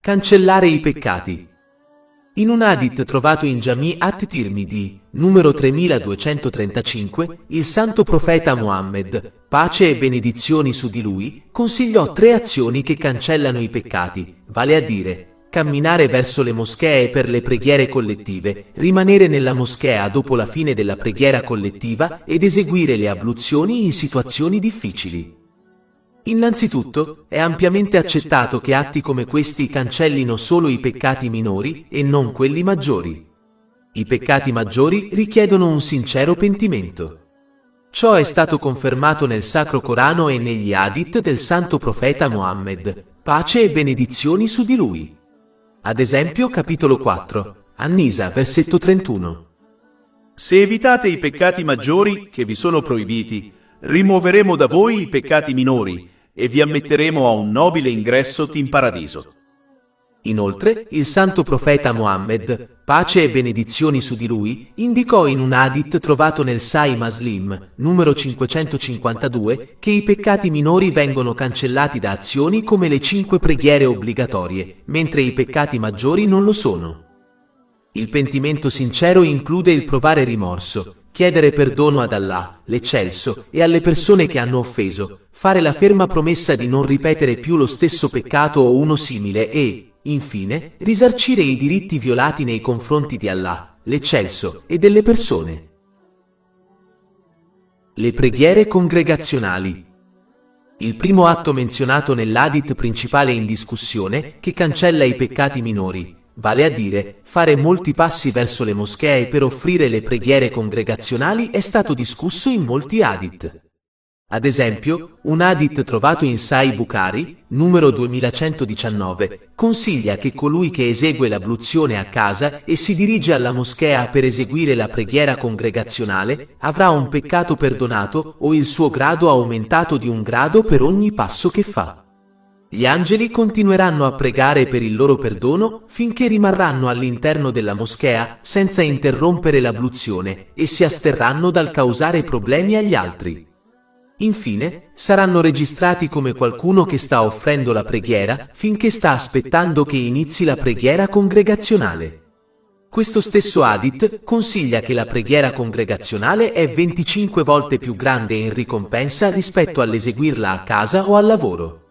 Cancellare i peccati. In un hadith trovato in Jami' at-Tirmidhi, numero 3235, il santo profeta Muhammad, pace e benedizioni su di lui, consigliò 3 azioni che cancellano i peccati, vale a dire, camminare verso le moschee per le preghiere collettive, rimanere nella moschea dopo la fine della preghiera collettiva ed eseguire le abluzioni in situazioni difficili. Innanzitutto, è ampiamente accettato che atti come questi cancellino solo i peccati minori e non quelli maggiori. I peccati maggiori richiedono un sincero pentimento. Ciò è stato confermato nel Sacro Corano e negli hadith del santo profeta Muhammad, pace e benedizioni su di lui. Ad esempio, capitolo 4, An-Nisa, versetto 31. Se evitate i peccati maggiori che vi sono proibiti, rimuoveremo da voi i peccati minori e vi ammetteremo a un nobile ingresso in paradiso. Inoltre, il santo profeta Muhammad, pace e benedizioni su di lui, indicò in un hadith trovato nel Sahih Muslim, numero 552, che i peccati minori vengono cancellati da azioni come le 5 preghiere obbligatorie, mentre i peccati maggiori non lo sono. Il pentimento sincero include il provare rimorso, chiedere perdono ad Allah, l'Eccelso, e alle persone che hanno offeso, fare la ferma promessa di non ripetere più lo stesso peccato o uno simile e, infine, risarcire i diritti violati nei confronti di Allah, l'Eccelso, e delle persone. Le preghiere congregazionali. Il primo atto menzionato nell'hadith principale in discussione, che cancella i peccati minori, vale a dire, fare molti passi verso le moschee per offrire le preghiere congregazionali, è stato discusso in molti hadith. Ad esempio, un hadith trovato in Sahih Bukhari, numero 2119, consiglia che colui che esegue l'abluzione a casa e si dirige alla moschea per eseguire la preghiera congregazionale, avrà un peccato perdonato o il suo grado aumentato di 1 grado per ogni passo che fa. Gli angeli continueranno a pregare per il loro perdono finché rimarranno all'interno della moschea senza interrompere l'abluzione e si asterranno dal causare problemi agli altri. Infine, saranno registrati come qualcuno che sta offrendo la preghiera finché sta aspettando che inizi la preghiera congregazionale. Questo stesso hadith consiglia che la preghiera congregazionale è 25 volte più grande in ricompensa rispetto all'eseguirla a casa o al lavoro.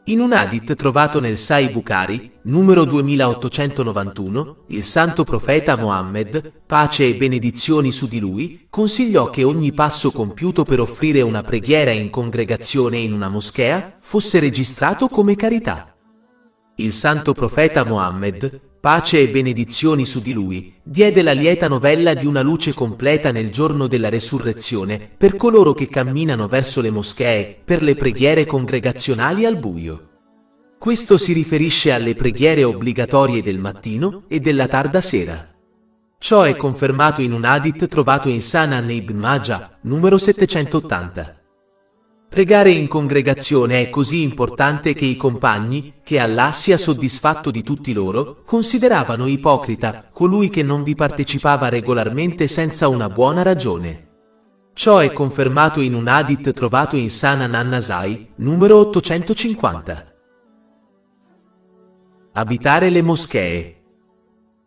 In un hadith trovato nel Sahih Bukhari, numero 2891, il santo profeta Muhammad, pace e benedizioni su di lui, consigliò che ogni passo compiuto per offrire una preghiera in congregazione in una moschea fosse registrato come carità. Il santo profeta Muhammad, pace e benedizioni su di lui, diede la lieta novella di una luce completa nel giorno della resurrezione per coloro che camminano verso le moschee per le preghiere congregazionali al buio. Questo si riferisce alle preghiere obbligatorie del mattino e della tarda sera. Ciò è confermato in un hadith trovato in Sunan Ibn Majah, numero 780. Pregare in congregazione è così importante che i compagni, che Allah sia soddisfatto di tutti loro, consideravano ipocrita colui che non vi partecipava regolarmente senza una buona ragione. Ciò è confermato in un hadith trovato in Sunan an-Nasai, numero 850. Abitare le moschee.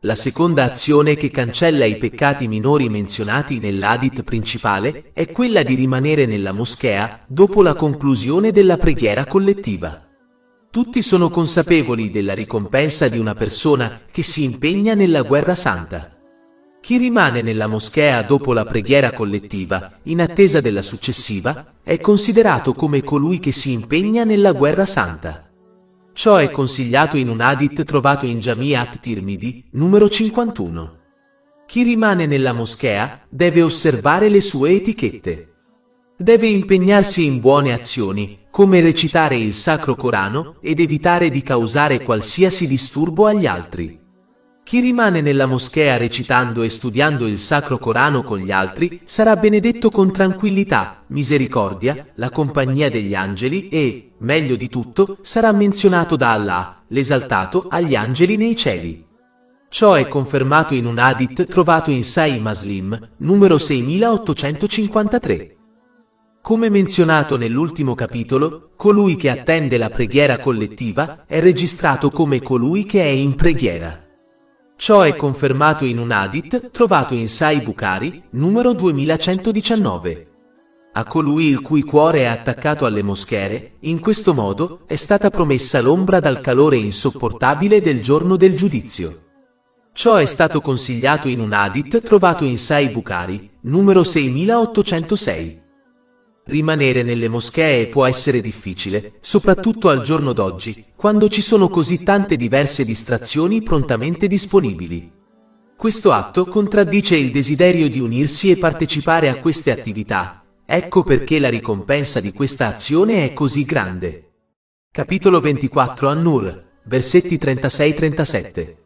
La seconda azione che cancella i peccati minori menzionati nell'hadith principale è quella di rimanere nella moschea dopo la conclusione della preghiera collettiva. Tutti sono consapevoli della ricompensa di una persona che si impegna nella guerra santa. Chi rimane nella moschea dopo la preghiera collettiva, in attesa della successiva, è considerato come colui che si impegna nella guerra santa. Ciò è consigliato in un hadith trovato in Jami' at-Tirmidhi, numero 51. Chi rimane nella moschea deve osservare le sue etichette. Deve impegnarsi in buone azioni, come recitare il Sacro Corano ed evitare di causare qualsiasi disturbo agli altri. Chi rimane nella moschea recitando e studiando il Sacro Corano con gli altri sarà benedetto con tranquillità, misericordia, la compagnia degli angeli e, meglio di tutto, sarà menzionato da Allah, l'esaltato, agli angeli nei cieli. Ciò è confermato in un hadith trovato in Sahih Muslim, numero 6853. Come menzionato nell'ultimo capitolo, colui che attende la preghiera collettiva è registrato come colui che è in preghiera. Ciò è confermato in un hadith trovato in Sahih Bukhari, numero 2119. A colui il cui cuore è attaccato alle moschere, in questo modo è stata promessa l'ombra dal calore insopportabile del giorno del giudizio. Ciò è stato consigliato in un hadith trovato in Sahih Bukhari, numero 6806. Rimanere nelle moschee può essere difficile, soprattutto al giorno d'oggi, quando ci sono così tante diverse distrazioni prontamente disponibili. Questo atto contraddice il desiderio di unirsi e partecipare a queste attività. Ecco perché la ricompensa di questa azione è così grande. Capitolo 24 An-Nur, versetti 36-37.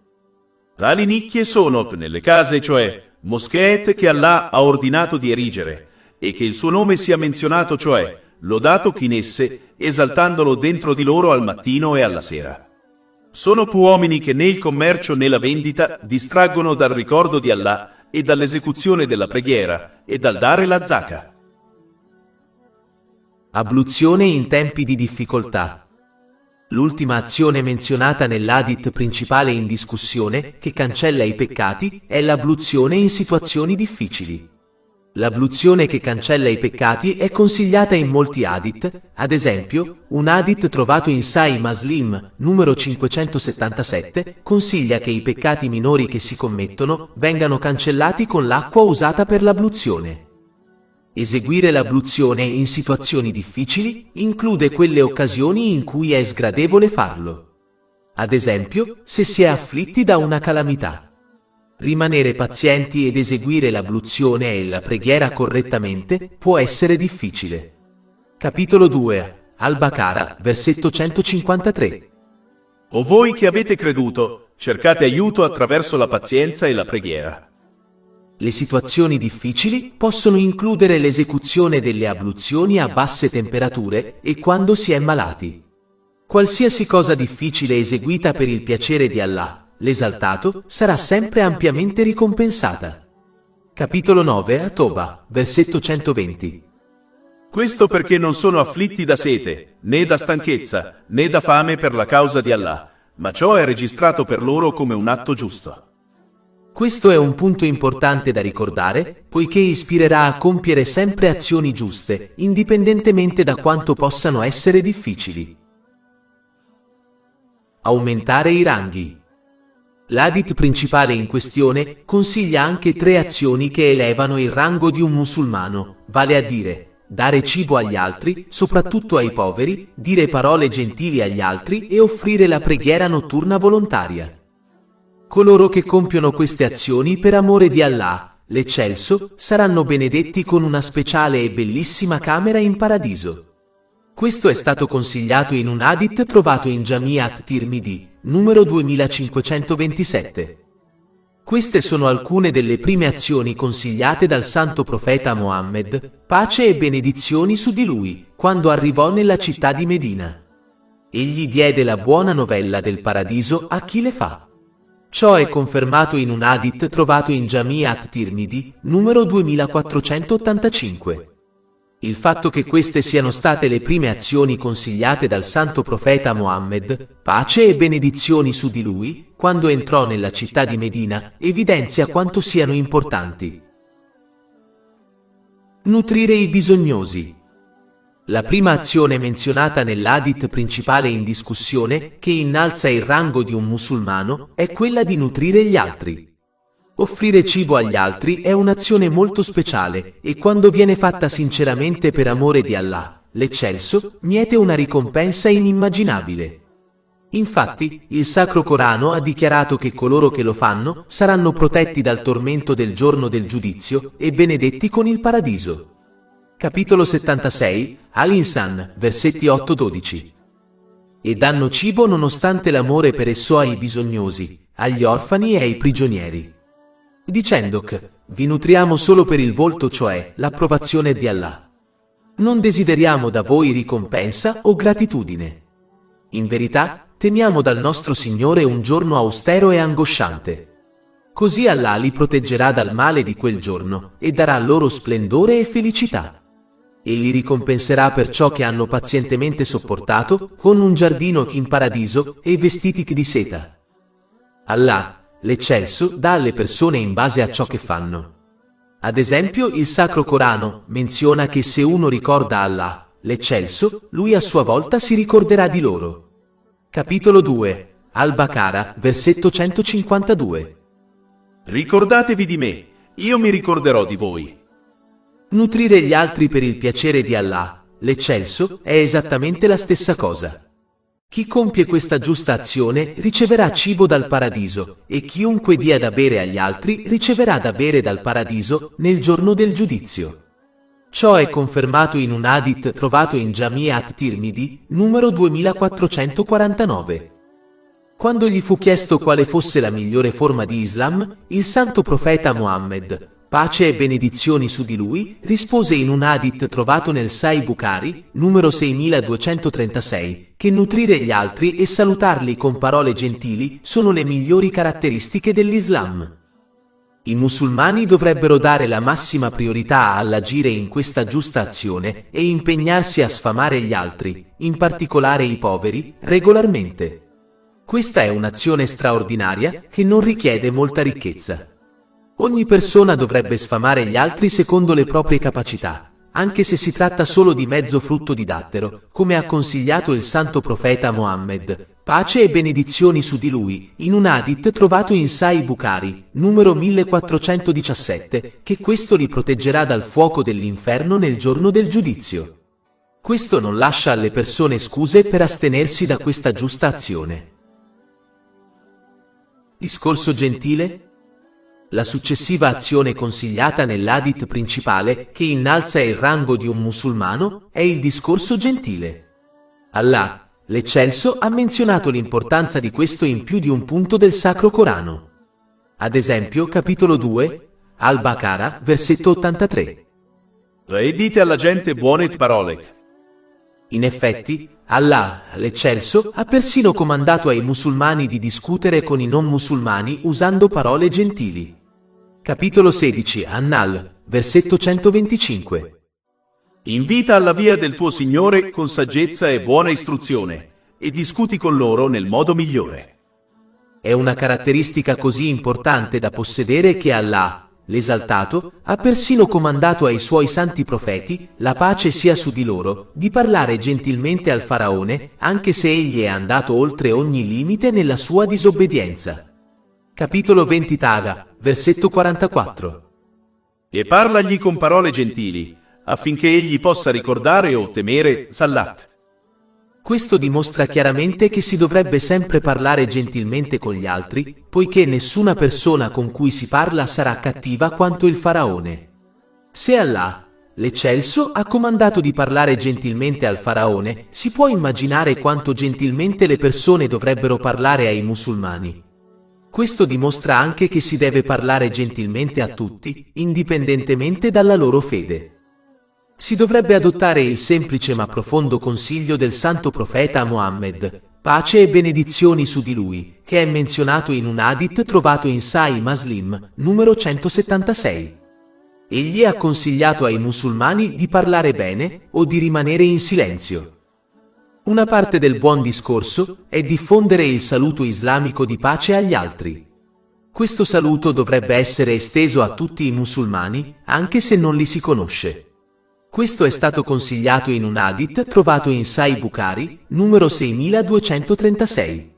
Tali nicchie sono nelle case, cioè moschee che Allah ha ordinato di erigere, e che il suo nome sia menzionato, cioè lodato chi in esse, esaltandolo dentro di loro al mattino e alla sera. Sono uomini che né il commercio né la vendita distraggono dal ricordo di Allah e dall'esecuzione della preghiera e dal dare la zaka. Abluzione in tempi di difficoltà. L'ultima azione menzionata nell'hadith principale in discussione, che cancella i peccati, è l'abluzione in situazioni difficili. L'abluzione che cancella i peccati è consigliata in molti hadith, ad esempio, un hadith trovato in Sahih Muslim, numero 577, consiglia che i peccati minori che si commettono vengano cancellati con l'acqua usata per l'abluzione. Eseguire l'abluzione in situazioni difficili include quelle occasioni in cui è sgradevole farlo. Ad esempio, se si è afflitti da una calamità. Rimanere pazienti ed eseguire l'abluzione e la preghiera correttamente può essere difficile. Capitolo 2, Al-Baqarah, versetto 153. O voi che avete creduto, cercate aiuto attraverso la pazienza e la preghiera. Le situazioni difficili possono includere l'esecuzione delle abluzioni a basse temperature e quando si è malati. Qualsiasi cosa difficile eseguita per il piacere di Allah, l'esaltato, sarà sempre ampiamente ricompensata. Capitolo 9 At-Toba, versetto 120. Questo perché non sono afflitti da sete, né da stanchezza, né da fame per la causa di Allah, ma ciò è registrato per loro come un atto giusto. Questo è un punto importante da ricordare, poiché ispirerà a compiere sempre azioni giuste, indipendentemente da quanto possano essere difficili. Aumentare i ranghi. L'hadith principale in questione consiglia anche 3 azioni che elevano il rango di un musulmano, vale a dire, dare cibo agli altri, soprattutto ai poveri, dire parole gentili agli altri e offrire la preghiera notturna volontaria. Coloro che compiono queste azioni per amore di Allah, l'Eccelso, saranno benedetti con una speciale e bellissima camera in paradiso. Questo è stato consigliato in un hadith trovato in Jami' at-Tirmidhi, numero 2527. Queste sono alcune delle prime azioni consigliate dal santo profeta Mohammed, pace e benedizioni su di lui, quando arrivò nella città di Medina. Egli diede la buona novella del paradiso a chi le fa. Ciò è confermato in un hadith trovato in Jami' at-Tirmidhi, numero 2485. Il fatto che queste siano state le prime azioni consigliate dal santo profeta Mohammed, pace e benedizioni su di lui, quando entrò nella città di Medina, evidenzia quanto siano importanti. Nutrire i bisognosi. La prima azione menzionata nell'hadith principale in discussione, che innalza il rango di un musulmano, è quella di nutrire gli altri. Offrire cibo agli altri è un'azione molto speciale e quando viene fatta sinceramente per amore di Allah, l'Eccelso, miete una ricompensa inimmaginabile. Infatti, il Sacro Corano ha dichiarato che coloro che lo fanno saranno protetti dal tormento del giorno del giudizio e benedetti con il paradiso. Capitolo 76, Al-Insan, versetti 8-12. E danno cibo nonostante l'amore per esso ai bisognosi, agli orfani e ai prigionieri. Dicendo che vi nutriamo solo per il volto, cioè l'approvazione di Allah. Non desideriamo da voi ricompensa o gratitudine. In verità, temiamo dal nostro Signore un giorno austero e angosciante. Così Allah li proteggerà dal male di quel giorno e darà loro splendore e felicità. e li ricompenserà per ciò che hanno pazientemente sopportato, con un giardino in paradiso e vestiti di seta. Allah, l'Eccelso, dà alle persone in base a ciò che fanno. Ad esempio, il Sacro Corano menziona che se uno ricorda Allah, l'Eccelso, lui a sua volta si ricorderà di loro. Capitolo 2, Al-Baqara, versetto 152. Ricordatevi di me, io mi ricorderò di voi. Nutrire gli altri per il piacere di Allah, l'Eccelso, è esattamente la stessa cosa. Chi compie questa giusta azione riceverà cibo dal paradiso, e chiunque dia da bere agli altri riceverà da bere dal paradiso nel giorno del giudizio. Ciò è confermato in un hadith trovato in Jami' at-Tirmidhi, numero 2449. Quando gli fu chiesto quale fosse la migliore forma di Islam, il santo profeta Muhammad, pace e benedizioni su di lui, rispose in un hadith trovato nel Sahih Bukhari, numero 6236, che nutrire gli altri e salutarli con parole gentili sono le migliori caratteristiche dell'Islam. I musulmani dovrebbero dare la massima priorità all'agire in questa giusta azione e impegnarsi a sfamare gli altri, in particolare i poveri, regolarmente. Questa è un'azione straordinaria che non richiede molta ricchezza. Ogni persona dovrebbe sfamare gli altri secondo le proprie capacità, anche se si tratta solo di mezzo frutto di dattero, come ha consigliato il santo profeta Muhammad, pace e benedizioni su di lui, in un hadith trovato in Sahih Bukhari, numero 1417, che questo li proteggerà dal fuoco dell'inferno nel giorno del giudizio. Questo non lascia alle persone scuse per astenersi da questa giusta azione. Discorso gentile? La successiva azione consigliata nell'hadith principale, che innalza il rango di un musulmano, è il discorso gentile. Allah, l'Eccelso, ha menzionato l'importanza di questo in più di un punto del Sacro Corano. Ad esempio, capitolo 2, Al-Baqara, versetto 83. E dite alla gente buone parole. In effetti, Allah, l'Eccelso, ha persino comandato ai musulmani di discutere con i non musulmani usando parole gentili. Capitolo 16, An-Nahl, versetto 125. Invita alla via del tuo Signore con saggezza e buona istruzione, e discuti con loro nel modo migliore. È una caratteristica così importante da possedere che Allah, l'Esaltato, ha persino comandato ai suoi santi profeti, la pace sia su di loro, di parlare gentilmente al faraone, anche se egli è andato oltre ogni limite nella sua disobbedienza. Capitolo 20 Taga, versetto 44. E parlagli con parole gentili, affinché egli possa ricordare o temere Salat. Questo dimostra chiaramente che si dovrebbe sempre parlare gentilmente con gli altri, poiché nessuna persona con cui si parla sarà cattiva quanto il faraone. Se Allah, l'Eccelso, ha comandato di parlare gentilmente al faraone, si può immaginare quanto gentilmente le persone dovrebbero parlare ai musulmani. Questo dimostra anche che si deve parlare gentilmente a tutti, indipendentemente dalla loro fede. Si dovrebbe adottare il semplice ma profondo consiglio del santo profeta Muhammad, pace e benedizioni su di lui, che è menzionato in un hadith trovato in Sahih Muslim, numero 176. Egli ha consigliato ai musulmani di parlare bene o di rimanere in silenzio. Una parte del buon discorso è diffondere il saluto islamico di pace agli altri. Questo saluto dovrebbe essere esteso a tutti i musulmani, anche se non li si conosce. Questo è stato consigliato in un hadith trovato in Sahih Bukhari, numero 6236.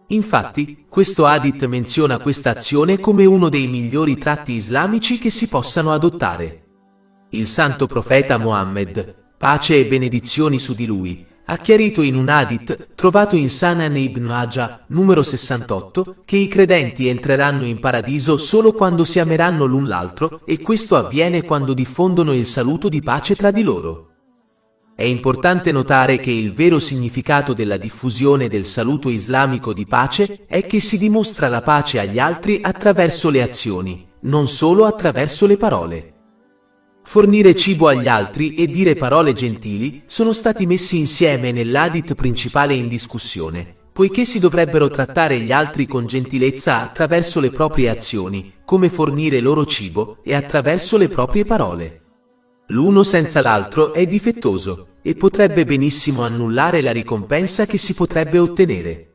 Infatti, questo hadith menziona questa azione come uno dei migliori tratti islamici che si possano adottare. Il santo profeta Muhammad, pace e benedizioni su di lui, ha chiarito in un hadith trovato in Sunan Ibn Majah, numero 68, che i credenti entreranno in paradiso solo quando si ameranno l'un l'altro, e questo avviene quando diffondono il saluto di pace tra di loro. È importante notare che il vero significato della diffusione del saluto islamico di pace è che si dimostra la pace agli altri attraverso le azioni, non solo attraverso le parole. Fornire cibo agli altri e dire parole gentili sono stati messi insieme nell'hadith principale in discussione, poiché si dovrebbero trattare gli altri con gentilezza attraverso le proprie azioni, come fornire loro cibo, e attraverso le proprie parole. L'uno senza l'altro è difettoso e potrebbe benissimo annullare la ricompensa che si potrebbe ottenere.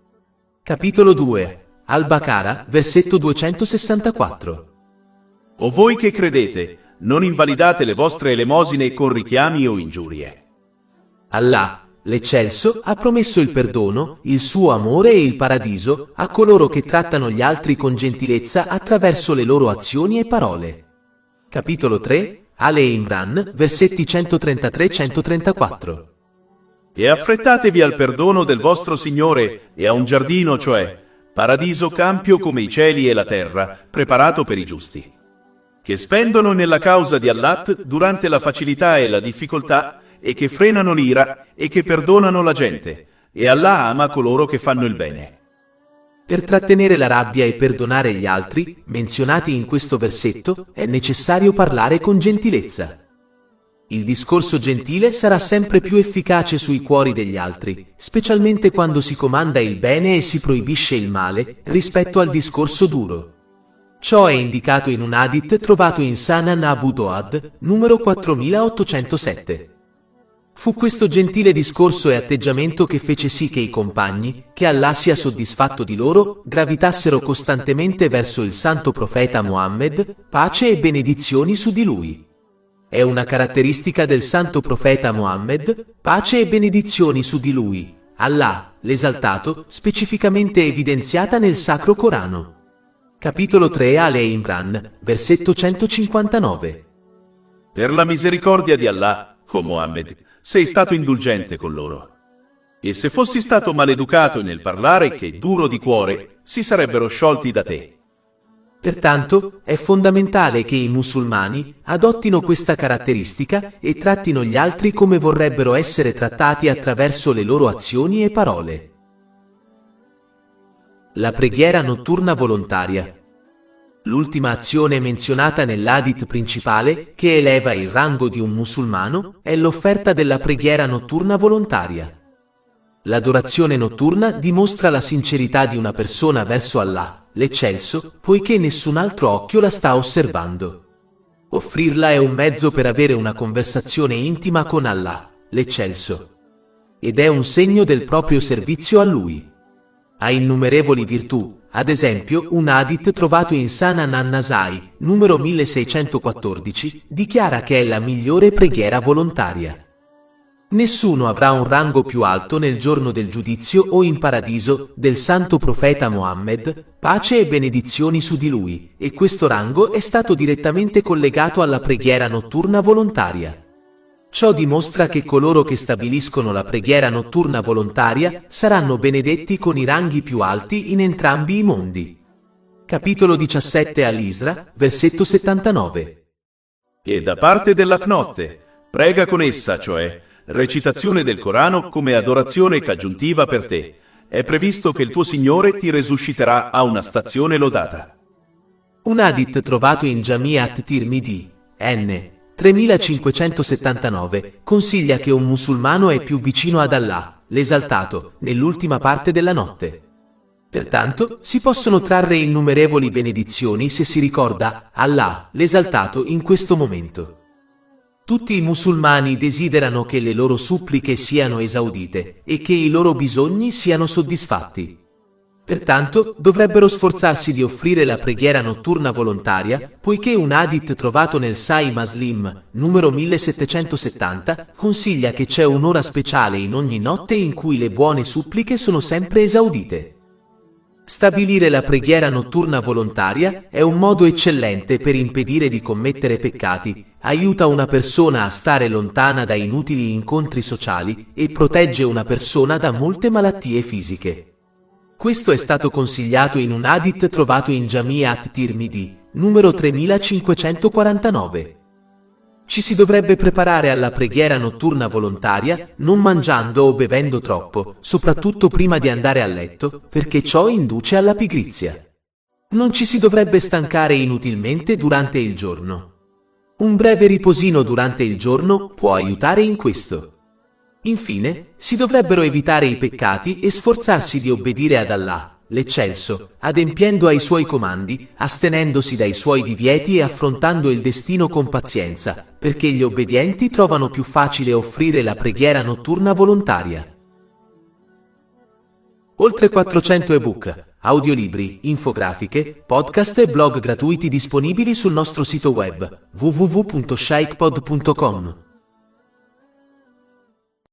Capitolo 2. Al-Baqarah, versetto 264. O voi che credete, non invalidate le vostre elemosine con richiami o ingiurie. Allah, l'Eccelso, ha promesso il perdono, il suo amore e il paradiso a coloro che trattano gli altri con gentilezza attraverso le loro azioni e parole. Capitolo 3. Ale Imran, versetti 133-134. E affrettatevi al perdono del vostro Signore e a un giardino, cioè paradiso campio come i cieli e la terra, preparato per i giusti, che spendono nella causa di Allah durante la facilità e la difficoltà, e che frenano l'ira, e che perdonano la gente, e Allah ama coloro che fanno il bene. Per trattenere la rabbia e perdonare gli altri, menzionati in questo versetto, è necessario parlare con gentilezza. Il discorso gentile sarà sempre più efficace sui cuori degli altri, specialmente quando si comanda il bene e si proibisce il male, rispetto al discorso duro. Ciò è indicato in un hadith trovato in Sunan Abu Dawud, numero 4807. Fu questo gentile discorso e atteggiamento che fece sì che i compagni, che Allah sia soddisfatto di loro, gravitassero costantemente verso il santo profeta Muhammad, pace e benedizioni su di lui. È una caratteristica del santo profeta Muhammad, pace e benedizioni su di lui, Allah, l'esaltato, specificamente evidenziata nel Sacro Corano. Capitolo 3 Ale Imran, versetto 159. Per la misericordia di Allah, o Muhammad, sei stato indulgente con loro. E se fossi stato maleducato nel parlare che duro di cuore, si sarebbero sciolti da te. Pertanto, è fondamentale che i musulmani adottino questa caratteristica e trattino gli altri come vorrebbero essere trattati attraverso le loro azioni e parole. La preghiera notturna volontaria. L'ultima azione menzionata nell'hadith principale, che eleva il rango di un musulmano, è l'offerta della preghiera notturna volontaria. L'adorazione notturna dimostra la sincerità di una persona verso Allah, l'Eccelso, poiché nessun altro occhio la sta osservando. Offrirla è un mezzo per avere una conversazione intima con Allah, l'Eccelso. Ed è un segno del proprio servizio a Lui. Ha innumerevoli virtù. Ad esempio, un hadith trovato in Sunan an-Nasai, numero 1614, dichiara che è la migliore preghiera volontaria. Nessuno avrà un rango più alto nel giorno del giudizio o in paradiso del santo profeta Muhammad, pace e benedizioni su di lui, e questo rango è stato direttamente collegato alla preghiera notturna volontaria. Ciò dimostra che coloro che stabiliscono la preghiera notturna volontaria saranno benedetti con i ranghi più alti in entrambi i mondi. Capitolo 17 Al-Isra, versetto 79. E da parte della notte, prega con essa, cioè recitazione del Corano come adorazione aggiuntiva per te. È previsto che il tuo Signore ti resusciterà a una stazione lodata. Un hadith trovato in Jami' at-Tirmidhi, n. 3579, consiglia che un musulmano è più vicino ad Allah, l'esaltato, nell'ultima parte della notte. Pertanto, si possono trarre innumerevoli benedizioni se si ricorda Allah, l'esaltato, in questo momento. Tutti i musulmani desiderano che le loro suppliche siano esaudite e che i loro bisogni siano soddisfatti. Pertanto, dovrebbero sforzarsi di offrire la preghiera notturna volontaria, poiché un hadith trovato nel Sahih Muslim, numero 1770, consiglia che c'è un'ora speciale in ogni notte in cui le buone suppliche sono sempre esaudite. Stabilire la preghiera notturna volontaria è un modo eccellente per impedire di commettere peccati, aiuta una persona a stare lontana da inutili incontri sociali e protegge una persona da molte malattie fisiche. Questo è stato consigliato in un hadith trovato in Jami' at-Tirmidhi, numero 3549. Ci si dovrebbe preparare alla preghiera notturna volontaria, non mangiando o bevendo troppo, soprattutto prima di andare a letto, perché ciò induce alla pigrizia. Non ci si dovrebbe stancare inutilmente durante il giorno. Un breve riposino durante il giorno può aiutare in questo. Infine, si dovrebbero evitare i peccati e sforzarsi di obbedire ad Allah, l'eccelso, adempiendo ai suoi comandi, astenendosi dai suoi divieti e affrontando il destino con pazienza, perché gli obbedienti trovano più facile offrire la preghiera notturna volontaria. Oltre 400 ebook, audiolibri, infografiche, podcast e blog gratuiti disponibili sul nostro sito web www.shaykhpod.com.